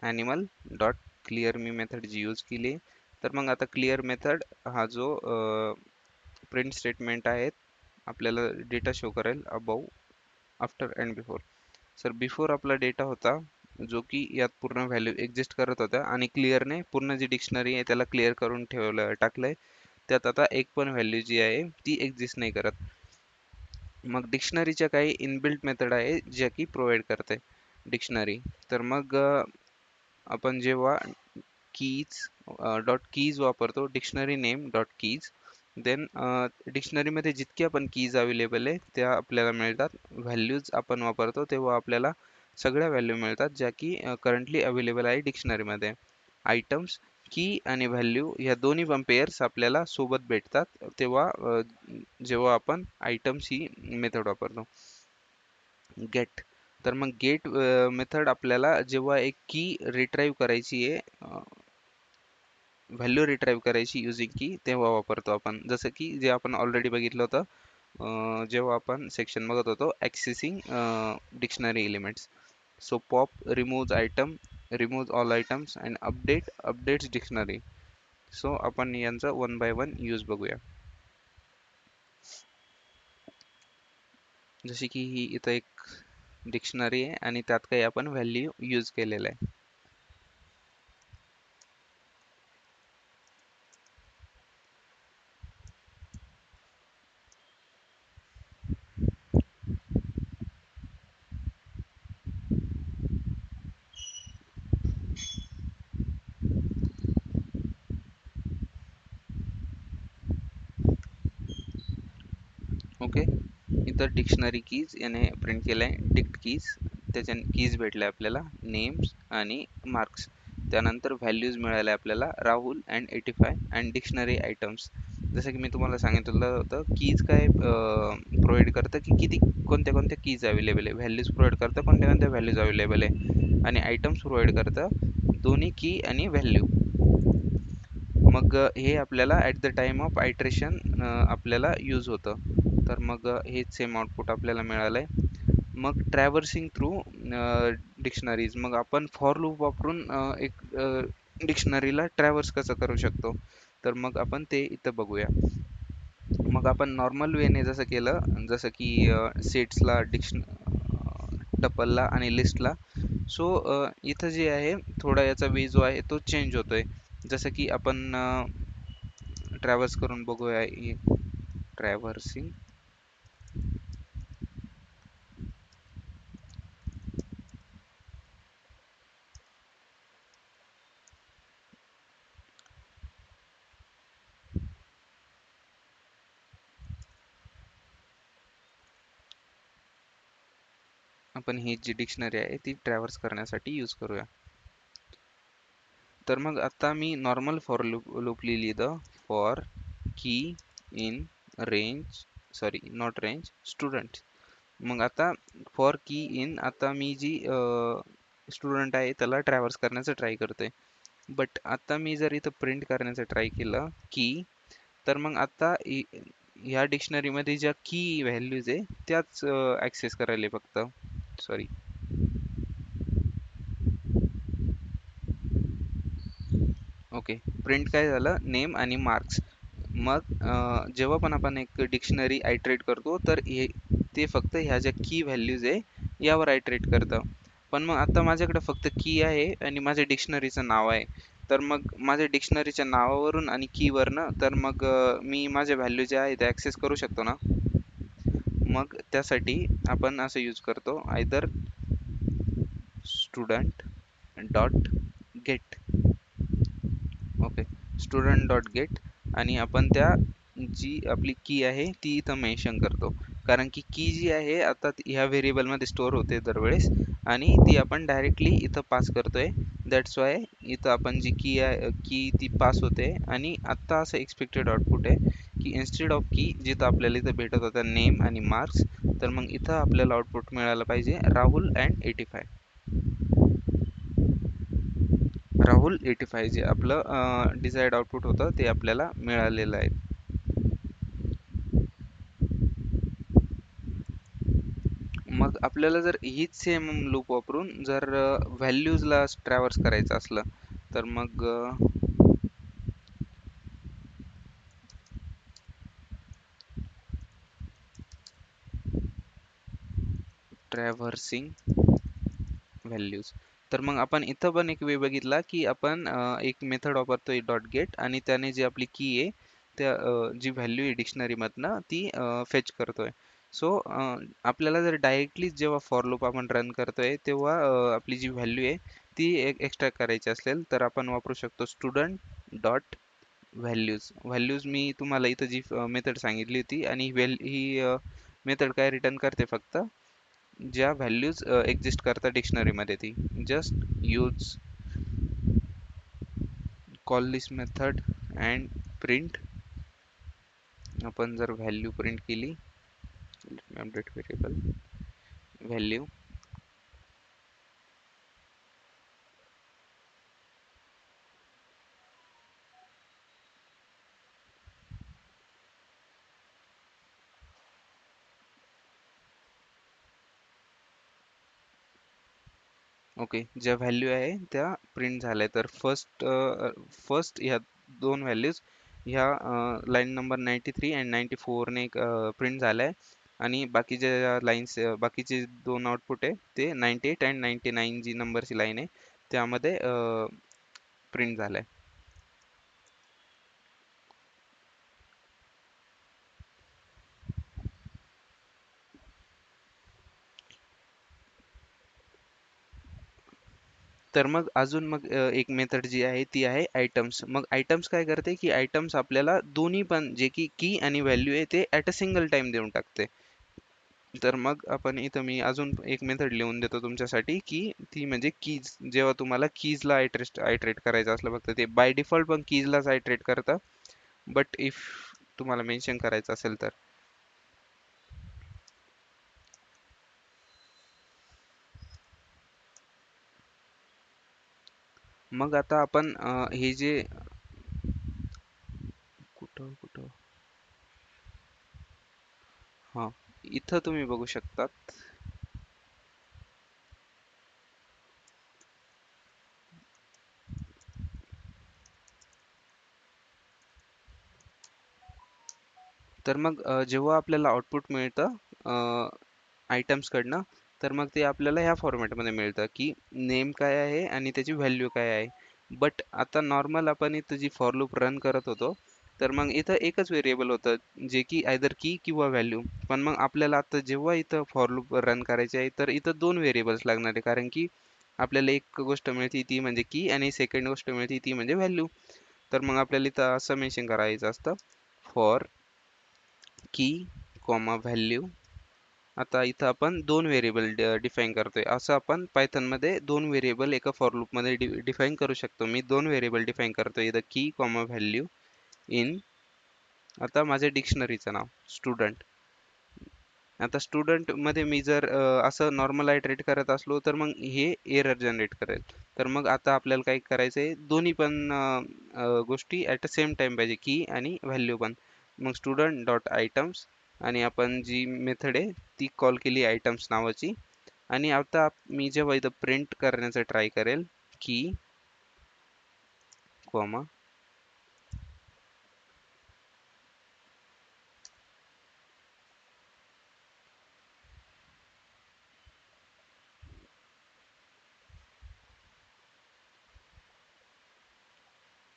Animal dot clear मी मेथड जी यूज केली, तर मग आता क्लिअर मेथड हा जो प्रिंट स्टेटमेंट आहे आपल्याला डेटा शो करेल above, after and before. Sir before आपला डेटा होता जो की यात पूर्ण व्हॅल्यू एक्झिस्ट करत होत्या आणि क्लिअरने पूर्ण जी डिक्शनरी आहे त्याला क्लिअर करून टाकलंय. त्यात आता एक पण व्हॅल्यू जी आहे ती एक्झिस्ट नाही करत. मग डिक्शनरीच्या काही इनबिल्ट मेथड आहे ज्या की प्रोव्हाइड करते डिक्शनरी. तर मग आपण जेव्हा keys डॉट कीज वापरतो, dictionary name dot keys. Then डिक्शनरीमध्ये जितक्या पण कीज अवेलेबल आहे त्या आपल्याला मिळतात. व्हॅल्यूज आपण वापरतो तेव्हा आपल्याला सगळ्या व्हॅल्यू मिळतात ज्या की करंटली अवेलेबल आहे डिक्शनरीमध्ये. आयटम्स, की आणि व्हॅल्यू ह्या दोन्ही पण पेअर्स आपल्याला सोबत भेटतात तेव्हा जेव्हा आपण आयटम्स ही मेथड वापरतो. गेट, तर मग गेट मेथड आपल्याला जेव्हा एक की रिट्राईव्ह करायची आहे, व्हॅल्यू रिट्राईव्ह करायची युजिंग की, तेव्हा वापरतो आपण. जसं की जे आपण ऑलरेडी बघितलं होतं जेव्हा आपण सेक्शन बघत होतो accessing dictionary elements. So pop remove item, remove all items and update updates dictionary. So आपण यांचा वन बाय वन यूज बघूया. जशी की ही इथं एक डिक्शनरी आहे आणि त्यात काही आपण व्हॅल्यू यूज केलेलं आहे. ओके, इथं डिक्शनरी कीज याने प्रिंट केलं आहे, डिक्ट कीज. त्याच्या कीज भेटल्या आपल्याला, नेम्स आणि मार्क्स. त्यानंतर व्हॅल्यूज मिळाल्या आपल्याला, Rahul and 85 and dictionary items. जसं की मी तुम्हाला सांगितलेलं होतं, कीज काय प्रोव्हाइड करतं की किती कोणत्या कोणत्या कीज अवेलेबल आहे, व्हॅल्यूज प्रोव्हाइड करतं कोणत्या कोणत्या व्हॅल्यूज अवेलेबल आहे, आणि आयटम्स प्रोव्हाइड करतं दोन्ही की आणि व्हॅल्यू. मग हे आपल्याला ॲट द टाइम ऑफ आयट्रेशन आपल्याला यूज होतं. तर मग हेच सेम आउटपुट आपल्याला मिळालं आहे. मग ट्रॅव्हर्सिंग थ्रू डिक्शनरीज, मग आपण फॉर लूप वापरून एक डिक्शनरीला ट्रॅव्हर्स कसं करू शकतो, तर मग आपण ते इथं बघूया. मग आपण नॉर्मल वेने जसं केलं, जसं की सेट्सला, टपलला आणि लिस्टला. सो इथं जे आहे थोडा याचा वे जो आहे तो चेंज होतोय. जसं की आपण ट्रॅव्हर्स करून बघूया. ट्रॅव्हर्सिंग, आपण ही जी डिक्शनरी आहे ती ट्रॅव्हर्स करण्यासाठी यूज करूया. तर मग आता मी नॉर्मल फॉर लूप लिहिली इथं, फॉर की in range, sorry not range, student. मग आता फॉर की इन, आता मी जी स्टुडंट आहे त्याला ट्रॅव्हर्स करण्याचं ट्राय करतोय. बट आता मी जर इथं प्रिंट करण्याचं ट्राय केलं की, तर मग आता ह्या डिक्शनरीमध्ये ज्या की व्हॅल्यूज आहे त्याच ॲक्सेस करायला फक्त. Sorry, okay. प्रिंट काय झालं, नेम आणि मार्क्स. मग जेव्हा पण आपण एक डिक्शनरी आयट्रेट करतो तर हे ते फक्त ह्या ज्या की व्हॅल्यूज आहे यावर आयट्रेट करतं. पण मग आता माझ्याकडे फक्त की आहे आणि माझ्या डिक्शनरीचं नाव आहे. तर मग माझ्या डिक्शनरीच्या नावावरून आणि कीवरनं तर मग मी माझ्या व्हॅल्यू ज्या आहेत त्या ॲक्सेस करू शकतो ना. मग त्यासाठी आपण असं यूज करतो, either student dot gate. Okay, student dot gate, आणि आपण त्या जी आपली की आहे ती इथं मेन्शन करतो. कारण की जी आहे आता ह्या व्हेरिएबलमध्ये स्टोअर होते दरवेळेस, आणि ती आपण डायरेक्टली इथं पास करतोय. दॅट्स वाय इथं आपण जी की आहे की ती पास होते. आणि आत्ता असं एक्सपेक्टेड आउटपुट आहे की इन्स्टेड ऑफ की जिथं आपल्याला इथं भेटत होता नेम आणि मार्क्स, तर मग इथं आपल्याला आउटपुट मिळालं पाहिजे राहुल अँड 85. राहुल 85 जे आपलं डिझायर्ड आउटपुट होतं ते आपल्याला मिळालेलं आहे. मग आपल्याला जर हीच सेम लूप वापरून जर व्हॅल्यूजला ट्रॅव्हर्स करायचं असलं, तर मग ट्रॅव्हर्सिंग व्हॅल्यूज. तर मग आपण इथं पण एक वे बघितला की आपण एक मेथड वापरतोय डॉट गेट, आणि त्याने जी आपली की आहे त्या जी व्हॅल्यू आहे डिक्शनरीमधनं ती फेच करतोय. सो आपल्याला जर डायरेक्टली जेव्हा फॉर लूप आपण रन करतोय तेव्हा आपली जी व्हॅल्यू आहे ती एक एक्स्ट्रॅक्ट करायची असेल तर आपण वापरू शकतो स्टुडंट डॉट व्हॅल्यूज. व्हॅल्यूज मी तुम्हाला इथं जी मेथड सांगितली होती, आणि ही मेथड काय रिटर्न करते, फक्त ज्या व्हॅल्यूज एक्झिस्ट करतात डिक्शनरीमध्ये ती. Just use call this method and print. आपण जर व्हॅल्यू प्रिंट केली, अपडेट व्हेरिएबल व्हॅल्यू, ओके, ज्या व्हॅल्यू आहे त्या प्रिंट झाल्या. तर फर्स्ट ह्या दोन व्हॅल्यूज ह्या लाईन नंबर 93 अँड 94 ने प्रिंट झाल्या, आणि बाकीच्या लाईन्स, बाकीचे दोन आउटपुट आहे ते 98 अँड 99 जी नंबरची लाईन आहे त्यामध्ये प्रिंट झालाय. तर मग अजून मग एक मेथड जी आहे ती आहे आयटम्स. मग आयटम्स काय करते की आयटम्स आपल्याला दोन्ही पण, जे की आणि व्हॅल्यू आहे ते ॲट अ सिंगल टाइम देऊन टाकते. तर मग आपण इथं मी अजून एक मेथड लिहून देतो तुमच्यासाठी, की ती म्हणजे कीज. जेव्हा तुम्हाला कीजला आयट्रेट करायचं असलं, फक्त ते बाय डिफॉल्ट पण कीजलाच आयट्रेट करतं, बट इफ तुम्हाला मेन्शन करायचं असेल तर. मग आता आपण हे जे कुठं कुठं हां, इथं तुम्ही बघू शकतात. तर मग जेव्हा आपल्याला आउटपुट मिळतं आयटम्सकडनं, तर मग ते आपल्याला ह्या फॉर्मॅटमध्ये मिळतं की नेम काय आहे आणि त्याची व्हॅल्यू काय आहे. बट आता नॉर्मल आपण इथं जी फॉर लूप रन करत होतो, तर मग इथं एकच व्हेरिएबल होतं, जे की आयदर की किंवा व्हॅल्यू. पण मग आपल्याला आता जेव्हा इथं फॉर लूप रन करायचे आहे, तर इथं दोन व्हेरिएबल्स लागणार आहे, कारण की आपल्याला एक गोष्ट मिळते ती म्हणजे की, आणि सेकंड गोष्ट मिळते ती म्हणजे व्हॅल्यू. तर मग आपल्याला इथं असं मेन्शन करायचं असतं, फॉर की कॉमा व्हॅल्यू. आता इथं आपण दोन व्हेरिएबल डिफाईन करतोय. असं आपण पायथनमध्ये दोन व्हेरिएबल एका फॉर लूपमध्ये डिफाईन करू शकतो. मी दोन व्हेरिएबल डिफाईन करतोय, इथं की कॉमा व्हॅल्यू इन, आता माझ्या डिक्शनरीचं नाव स्टुडंट. आता स्टुडंट मध्ये मी जर असं नॉर्मल आयटरेट करत असलो, तर मग हे एरर जनरेट करेल. तर मग आता आपल्याला काय करायचंय, दोन्ही पण गोष्टी ॲट अ सेम टाइम पाहिजे, की आणि व्हॅल्यू पण. मग स्टुडंट डॉट आयटम्स, आणि आपण जी मेथड आहे ती कॉल केली आयटम्स नावाची. आणि आता मी जेव्हा इथं प्रिंट करण्याचं ट्राय करेल, की कॉमा,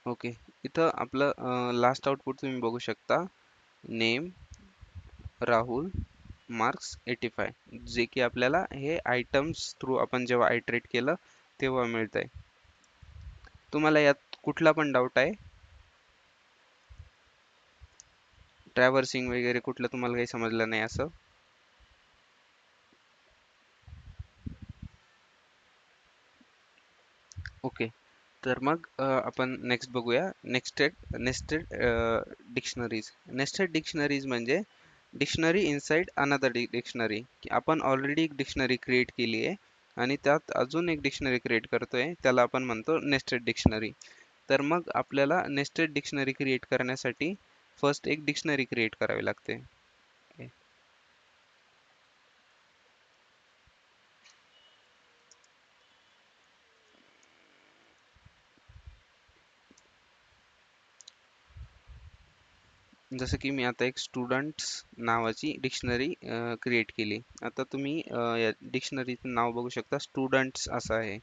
ओके, इथं आपलं लास्ट आउटपुट तुम्ही बघू शकता, नेम राहुल, मार्क्स 85, जे की आपल्याला हे आयटम्स थ्रू आपण जेव्हा आयट्रेट केलं तेव्हा मिळतंय. तुम्हाला यात कुठला पण डाऊट आहे, ट्रॅव्हर्सिंग वगैरे कुठलं तुम्हाला काही समजलं नाही असं? ओके, तर मग आपण नेक्स्ट बघूया. Nested dictionaries. नेस्टेड डिक्शनरीज म्हणजे डिक्शनरी इनसाइड अनदर डिक्शनरी, की आपण ऑलरेडी एक डिक्शनरी क्रिएट केली आहे आणि त्यात अजून एक डिक्शनरी क्रिएट करतोय, त्याला आपण म्हणतो नेस्टेड डिक्शनरी. तर मग आपल्याला नेस्टेड डिक्शनरी क्रिएट करण्यासाठी फर्स्ट एक डिक्शनरी क्रिएट करावी लागते. जसं की मी आता एक स्टुडंट्स नावाची डिक्शनरी क्रिएट केली. आता तुम्ही या डिक्शनरीचं नाव बघू शकता, स्टुडंट्स असं आहे.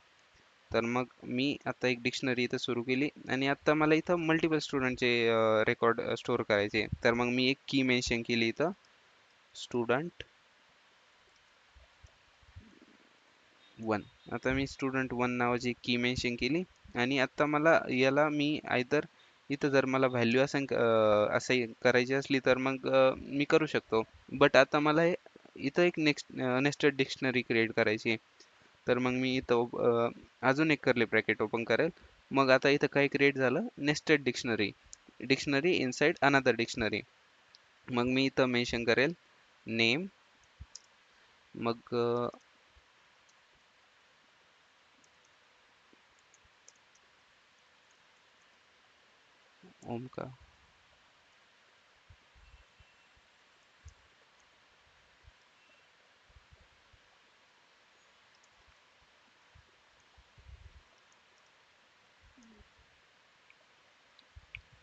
तर मग मी आता एक डिक्शनरी इथं सुरू केली, आणि आता मला इथं मल्टिपल स्टुडंटचे रेकॉर्ड स्टोअर करायचे. तर मग मी एक की मेन्शन केली इथं, स्टुडंट वन. आता मी स्टुडंट वन नावाची की मेन्शन केली आणि आता मला याला मी आयदर इथं जर मला व्हॅल्यू असं करायची असली तर मग मी करू शकतो. बट आता मला इथं एक नेस्टेड डिक्शनरी क्रिएट करायची आहे. तर मग मी इथं अजून एक कर्ली ब्रॅकेट ओपन करेल. मग आता इथं काय क्रिएट झालं, nested dictionary, dictionary inside another dictionary. मग मी इथं मेन्शन करेल नेम, मग ओमकार.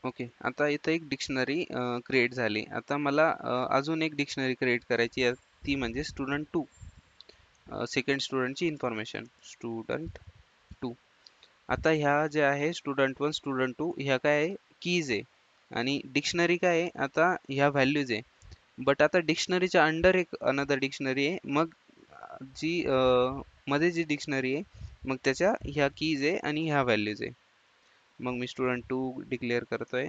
ओके, आता इथं एक डिक्शनरी क्रिएट झाली. आता मला अजून एक डिक्शनरी क्रिएट करायची आहे, ती म्हणजे स्टुडंट टू. सेकंड स्टुडंटची इन्फॉर्मेशन स्टुडंट टू. आता ह्या ज्या आहे स्टुडंट वन स्टुडंट टू, ह्या काय आहे, कीज आहे. आणि डिक्शनरी काय आहे, आता ह्या व्हॅल्यूज आहे. बट आता डिक्शनरीच्या अंडर एक अनदर डिक्शनरी आहे. मग जी मध्ये जी डिक्शनरी आहे, मग त्याच्या ह्या कीज आहे आणि ह्या व्हॅल्यूज आहे. मग मी स्टुडंट टू डिक्लेअर करतोय.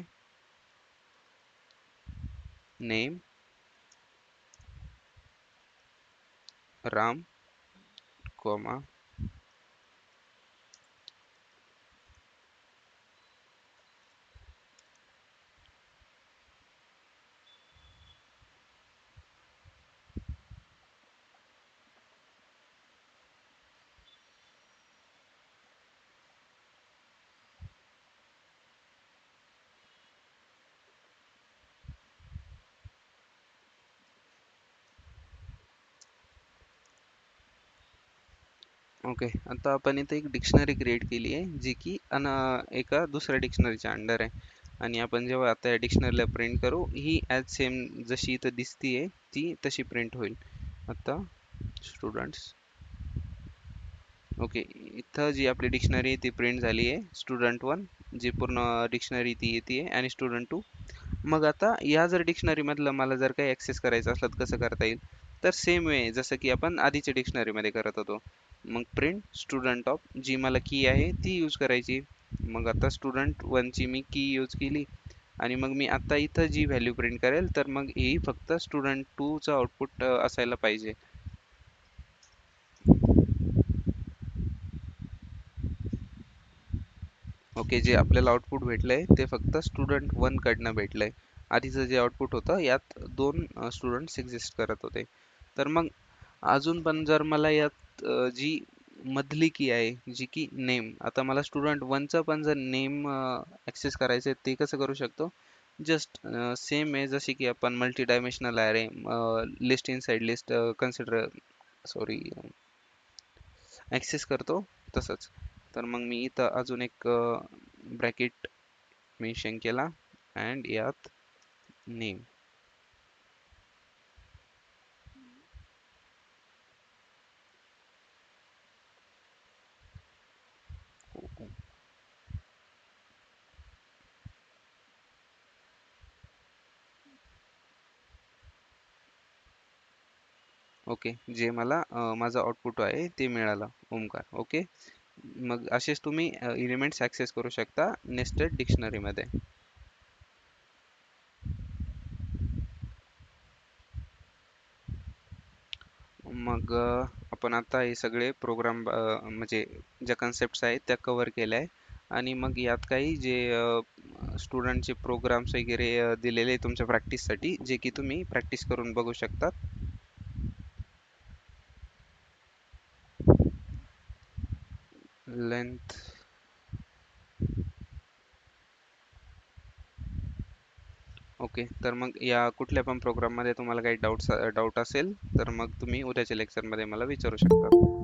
Name Ram, comma. ओके, आता आपण इथे एक डिक्शनरी क्रिएट केली आहे, जी की एका दुसऱ्या डिक्शनरीच्या अंडर आहे. आणि आपण जेव्हा आता या डिक्शनरीला प्रिंट करू, ही ॲज सेम जशी इथं दिसतीये ती तशी प्रिंट होईल. आता स्टुडंट्स. ओके, इथं जी आपली डिक्शनरी आहे ती प्रिंट झाली आहे. स्टुडंट वन, जी पूर्ण डिक्शनरी ती येते, आणि स्टुडंट टू. मग आता या जर डिक्शनरी मधलं मला जर काही ऍक्सेस करायचं असलं तर कसं करता येईल, तर सेम वे जसं की आपण आधीच्या डिक्शनरी मध्ये करत होतो. मग प्रिंट स्टुडंट ऑफ, जी मला की आहे ती यूज करायची. मग आता स्टुडंट वनची मी की यूज केली, आणि मग मी आता इथं जी व्हॅल्यू प्रिंट करेल तर मग ही फक्त स्टुडंट टूचं आउटपुट असायला पाहिजे. ओके, जे आपल्याला आउटपुट भेटलंय ते फक्त स्टुडंट वन कडनं भेटलंय. आधीचं जे आउटपुट होतं यात दोन स्टुडंट्स एक्झिस्ट करत होते. तर मग अजून पण जर मला यात जी मधली की आहे जी की नेम, आता मला स्टुडंट वनचं पण जर नेम ऍक्सेस करायचं ते कसं करू शकतो, जस्ट सेम आहे जशी की आपण multi dimensional array, list in side list consider, sorry, access करतो तसंच. तर मग मी इथं अजून एक ब्रॅकेट मेन्शन केला अँड यात नेम. ओके, जे मला माझं आउटपुट आहे ते मिळालं, ओमकार. ओके, मग असेच तुम्ही एलिमेंट्स ॲक्सेस करू शकता नेस्टेड डिक्शनरीमध्ये. मग आपण आता हे सगळे प्रोग्राम म्हणजे ज्या कन्सेप्ट्स आहेत त्या कव्हर केल्या आहे. आणि मग यात काही जे स्टुडंटचे प्रोग्राम्स वगैरे दिलेले आहे तुमच्या प्रॅक्टिससाठी, जे की तुम्ही प्रॅक्टिस करून बघू शकता. लेंथ. ओके, तर मग या कुठल्या पण प्रोग्राममध्ये तुम्हाला काही डाऊट असेल तर मग तुम्ही उद्याच्या लेक्चरमध्ये मला विचारू शकता.